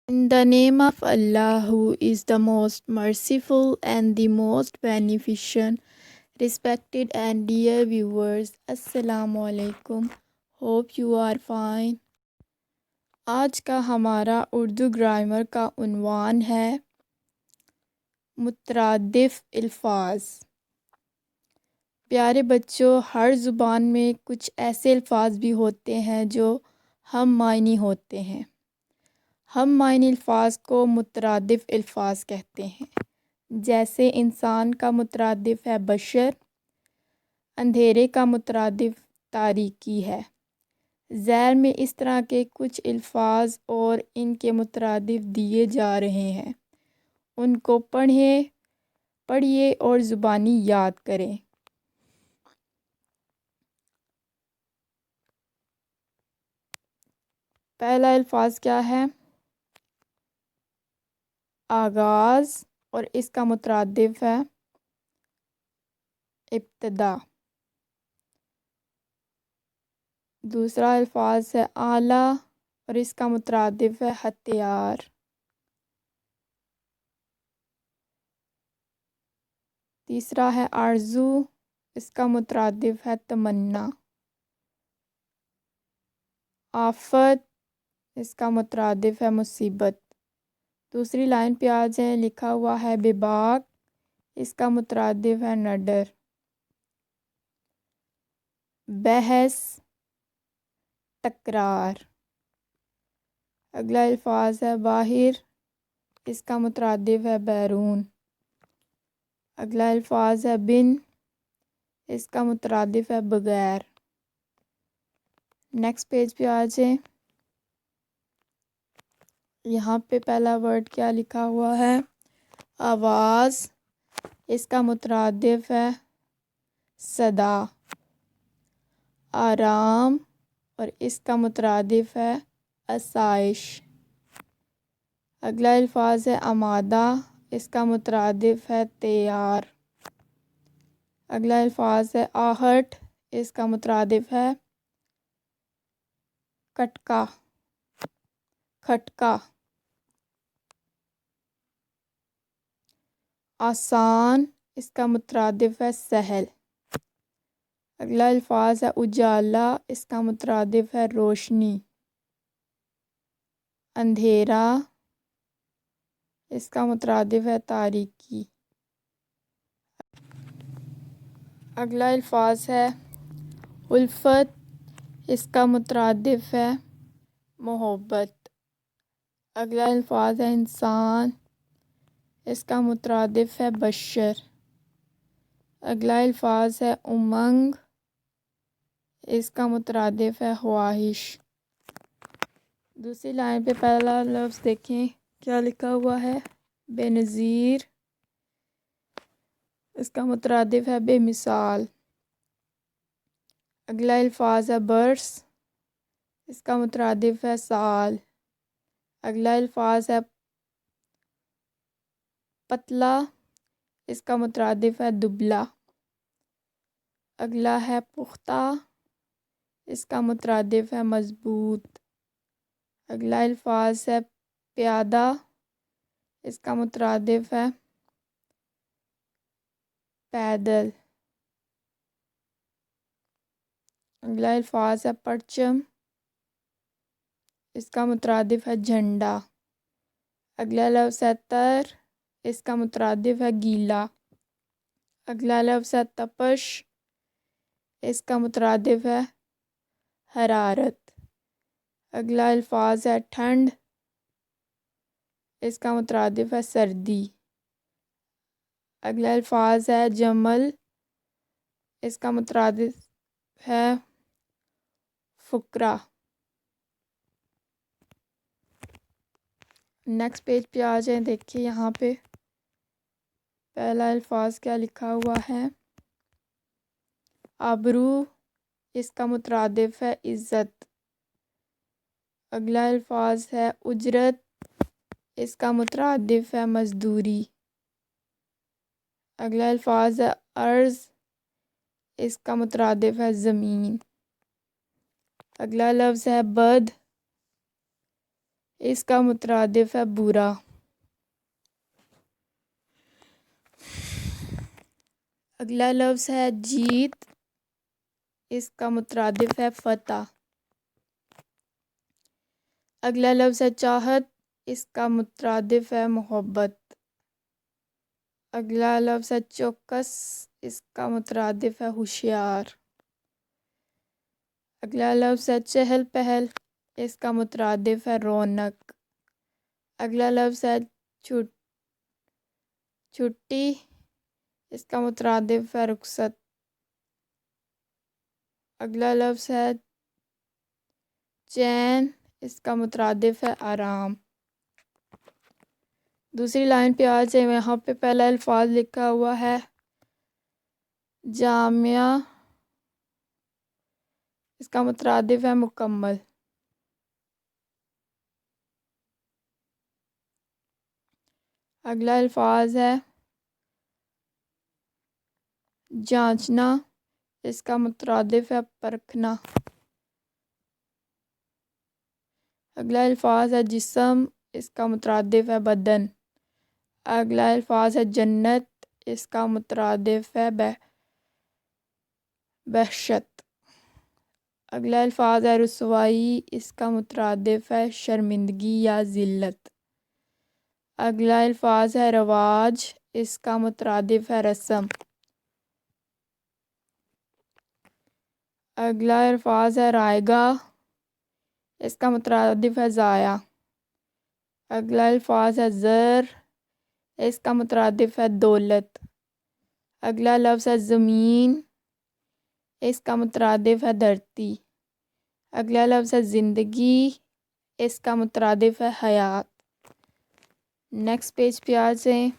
In the name of Allah, who is the most merciful and the most beneficent, respected and dear viewers, Assalamu alaikum. Hope you are fine. آج کا ہمارا Urdu grammar کا عنوان ہے مترادف الفاظ۔ پیارے بچوں، ہر زبان میں کچھ ایسے الفاظ بھی ہوتے ہیں جو ہم معنی ہوتے ہیں۔ ہم معنی الفاظ کو مترادف الفاظ کہتے ہیں، جیسے انسان کا مترادف ہے بشر، اندھیرے کا مترادف تاریکی ہے۔ ذیل میں اس طرح کے کچھ الفاظ اور ان کے مترادف دیے جا رہے ہیں، ان کو پڑھیے اور زبانی یاد کریں۔ پہلا الفاظ کیا ہے؟ آغاز، اور اس کا مترادف ہے ابتدا۔ دوسرا الفاظ ہے آلہ، اور اس کا مترادف ہے ہتھیار۔ تیسرا ہے آرزو، اس کا مترادف ہے تمنا۔ آفت، اس کا مترادف ہے مصیبت۔ دوسری لائن پہ آ جائیں، لکھا ہوا ہے بباغ، اس کا مترادف ہے نڈر۔ بحث، تکرار۔ اگلا الفاظ ہے باہر، اس کا مترادف ہے بیرون۔ اگلا الفاظ ہے بن، اس کا مترادف ہے بغیر۔ نیکسٹ پیج پہ آ جائیں، یہاں پہ پہلا ورڈ کیا لکھا ہوا ہے؟ آواز، اس کا مترادف ہے صدا۔ آرام، اور اس کا مترادف ہے آسائش۔ اگلا الفاظ ہے آمادہ، اس کا مترادف ہے تیار۔ اگلا الفاظ ہے آہٹ، اس کا مترادف ہے کھٹکا۔ آسان، اس کا مترادف ہے سہل۔ اگلا الفاظ ہے اجالا، اس کا مترادف ہے روشنی۔ اندھیرا، اس کا مترادف ہے تاریکی۔ اگلا الفاظ ہے الفت، اس کا مترادف ہے محبت۔ اگلا الفاظ ہے انسان، اس کا مترادف ہے بشر۔ اگلا الفاظ ہے امنگ، اس کا مترادف ہے خواہش۔ دوسری لائن پہ پہلا لفظ دیکھیں کیا لکھا ہوا ہے؟ بے نظیر، اس کا مترادف ہے بے مثال۔ اگلا الفاظ ہے برس، اس کا مترادف ہے سال۔ اگلا الفاظ ہے پتلا، اس کا مترادف ہے دبلا۔ اگلا ہے پختہ، اس کا مترادف ہے مضبوط۔ اگلا الفاظ ہے پیادہ، اس کا مترادف ہے پیدل۔ اگلا الفاظ ہے پرچم، اس کا مترادف ہے جھنڈا۔ اگلا لفظ ہے تر، اس کا مترادف ہے گیلا۔ اگلا لفظ ہے تپش، اس کا مترادف ہے حرارت۔ اگلا الفاظ ہے ٹھنڈ، اس کا مترادف ہے سردی۔ اگلا الفاظ ہے جمل، اس کا مترادف ہے فقرا۔ نیکسٹ پیج پہ آ جائیں، دیکھیے یہاں پہ پہلا الفاظ کیا لکھا ہوا ہے؟ آبرو، اس کا مترادف ہے عزت۔ اگلا الفاظ ہے اجرت، اس کا مترادف ہے مزدوری۔ اگلا الفاظ ہے ارض، اس کا مترادف ہے زمین۔ اگلا لفظ ہے بد، اس کا مترادف ہے برا. اگلا لفظ ہے جیت. اس کا مترادف ہے فتح. اگلا لفظ ہے چاہت. اس کا مترادف ہے محبت. اگلا لفظ ہے چوکس. اس کا مترادف ہے ہوشیار. اگلا لفظ ہے چہل پہل. اس کا مترادف ہے رونق. اگلا لفظ ہے چھٹی. اس کا مترادف ہے رخصت. اگلا لفظ ہے چین. اس کا مترادف ہے آرام. دوسری لائن پہ آ جائے. یہاں پہ پہلا الفاظ لکھا ہوا ہے جامعہ. اس کا مترادف ہے مکمل. اگلا الفاظ ہے جانچنا. اس کا مترادف ہے پرکھنا. اگلا الفاظ ہے جسم. اس کا مترادف ہے بدن. اگلا الفاظ ہے جنت. اس کا مترادف ہے بہشت. اگلا الفاظ ہے رسوائی. اس کا مترادف ہے شرمندگی یا ذلت. اگلا الفاظ ہے رواج. اس کا مترادف ہے رسم. اگلا الفاظ ہے رائگاں. اس کا مترادف ہے ضائع. اگلا الفاظ ہے زر. اس کا مترادف ہے دولت. اگلا لفظ ہے زمین. اس کا مترادف ہے دھرتی. اگلا لفظ ہے زندگی. اس کا مترادف ہے حیات. نیکسٹ پیج پہ آ جائیں.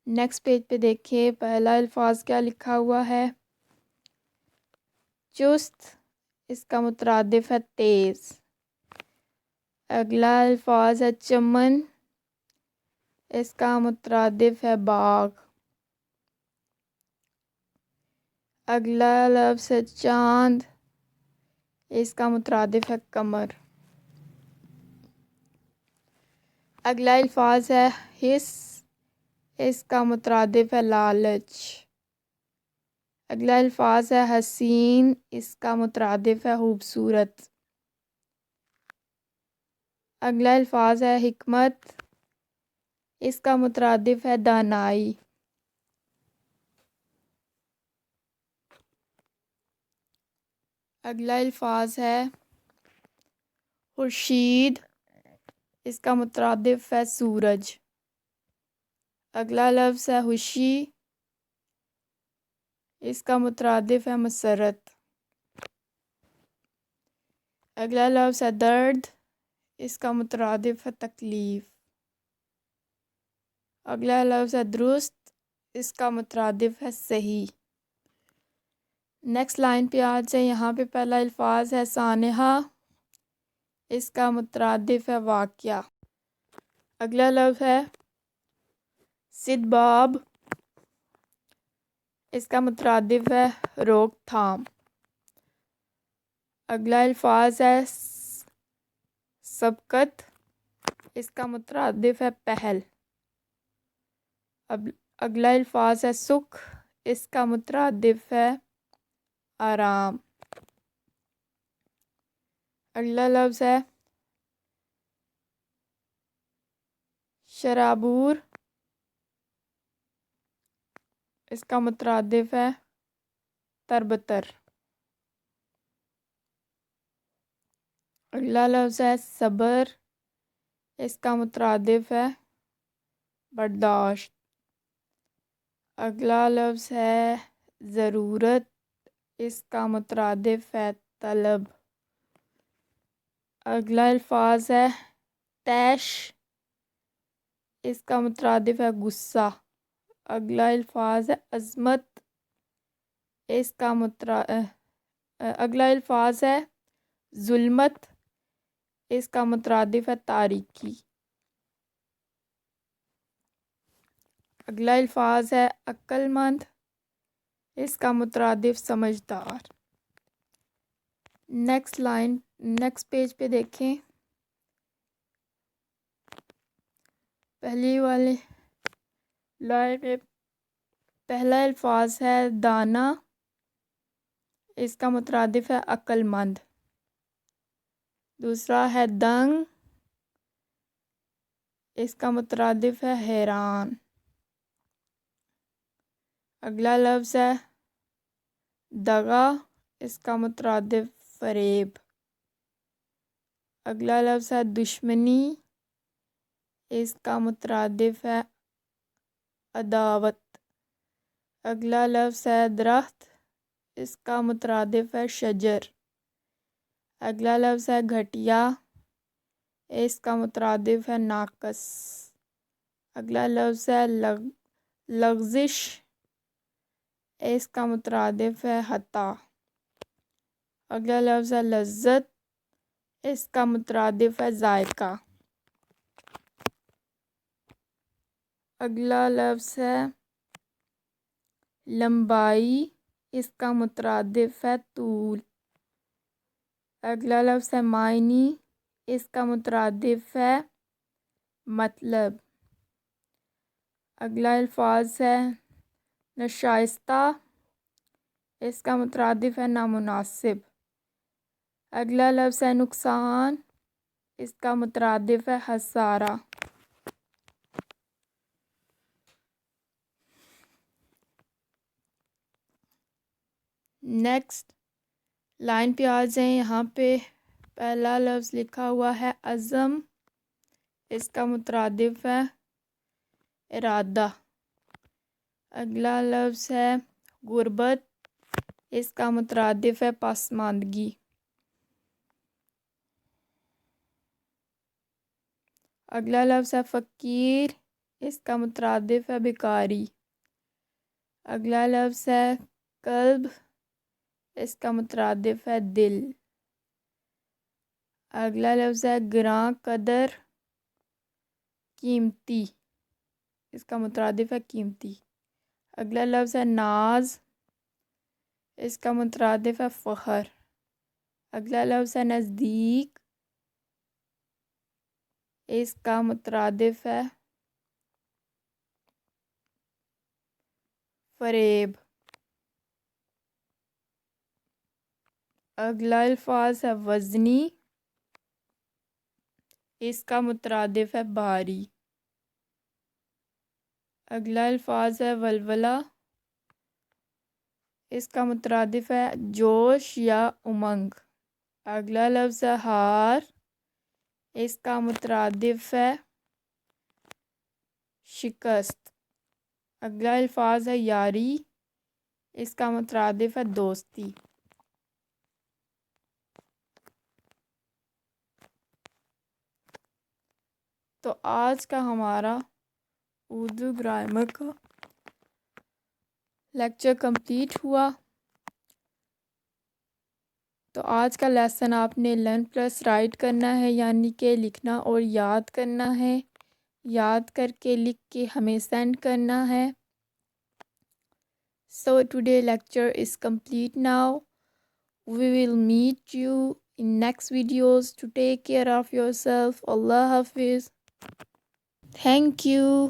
نیکسٹ پیج پہ دیکھیں پہلا الفاظ کیا لکھا ہوا ہے چست. اس کا مترادف ہے تیز. اگلا الفاظ ہے چمن. اس کا مترادف ہے باغ. اگلا لفظ ہے چاند. اس کا مترادف ہے قمر. اگلا الفاظ ہے حس. اس کا مترادف ہے لالچ. اگلا الفاظ ہے حسین. اس کا مترادف ہے خوبصورت. اگلا الفاظ ہے حکمت. اس کا مترادف ہے دانائی. اگلا الفاظ ہے خورشید. اس کا مترادف ہے سورج. اگلا لفظ ہے خوشی. اس کا مترادف ہے مسرت. اگلا لفظ ہے درد. اس کا مترادف ہے تکلیف. اگلا لفظ ہے درست. اس کا مترادف ہے صحیح. نیکسٹ لائن پہ آ جائیں. یہاں پہ پہلا الفاظ ہے سانحہ. اس کا مترادف ہے واقعہ. اگلا لفظ ہے سدباب. اس کا مترادف ہے روک تھام. اگلا الفاظ ہے سبقت. اس کا مترادف ہے پہل. اگلا الفاظ ہے سکھ. اس کا مترادف ہے آرام. اگلا لفظ ہے شرابور. اس کا مترادف ہے تربتر. اگلا لفظ ہے صبر. اس کا مترادف ہے برداشت. اگلا لفظ ہے ضرورت. اس کا مترادف ہے طلب. اگلا الفاظ ہے طیش. اس کا مترادف ہے غصہ. اگلا الفاظ ہے عظمت. اس کا اگلا الفاظ ہے ظلمت. اس کا مترادف ہے تاریکی. اگلا الفاظ ہے عقل مند. اس کا مترادف سمجھدار. نیکسٹ پیج پہ دیکھیں. پہلی والی لائن میں پہلا الفاظ ہے دانا، اس کا مترادف ہے عقل مند۔ دوسرا ہے دنگ، اس کا مترادف ہے حیران۔ اگلا لفظ ہے دغا، اس کا مترادف فریب۔ اگلا لفظ ہے دشمنی، اس کا مترادف ہے عداوت۔ اگلا لفظ ہے درخت، اس کا مترادف ہے شجر۔ اگلا لفظ ہے گھٹیا، اس کا مترادف ہے ناقص۔ اگلا لفظ ہے لغزش، اس کا مترادف ہے خطا۔ اگلا لفظ ہے لذت، اس کا مترادف ہے ذائقہ۔ اگلا لفظ ہے لمبائی، اس کا مترادف ہے طول۔ اگلا لفظ ہے معنی، اس کا مترادف ہے مطلب۔ اگلا الفاظ ہے ناشائستہ، اس کا مترادف ہے نامناسب۔ اگلا لفظ ہے نقصان، اس کا مترادف ہے خسارہ۔ نیکسٹ لائن پہ آ جائیں۔ یہاں پہ پہلا لفظ لکھا ہوا ہے عزم، اس کا مترادف ہے ارادہ۔ اگلا لفظ ہے غربت، اس کا مترادف ہے پسماندگی۔ اگلا لفظ ہے فقیر، اس کا مترادف ہے بھکاری۔ اگلا لفظ ہے قلب، اس کا مترادف ہے دل۔ اگلا لفظ ہے گراں قدر، قیمتی، اس کا مترادف ہے قیمتی۔ اگلا لفظ ہے ناز، اس کا مترادف ہے فخر۔ اگلا لفظ ہے نزدیک، اس کا مترادف ہے فریب۔ اگلا الفاظ ہے وزنی، اس کا مترادف ہے بھاری۔ اگلا الفاظ ہے ولولہ، اس کا مترادف ہے جوش یا امنگ۔ اگلا لفظ ہے ہار، اس کا مترادف ہے شکست۔ اگلا الفاظ ہے یاری، اس کا مترادف ہے دوستی۔ تو آج کا ہمارا اردو گرامر کا لیکچر کمپلیٹ ہوا۔ تو آج کا لیسن آپ نے لرن پلس رائٹ کرنا ہے، یعنی کہ لکھنا اور یاد کرنا ہے۔ یاد کر کے لکھ کے ہمیں سینڈ کرنا ہے۔ So today lecture is complete now. We will meet you in next videos. To take care of yourself. Allah Hafiz. Thank you.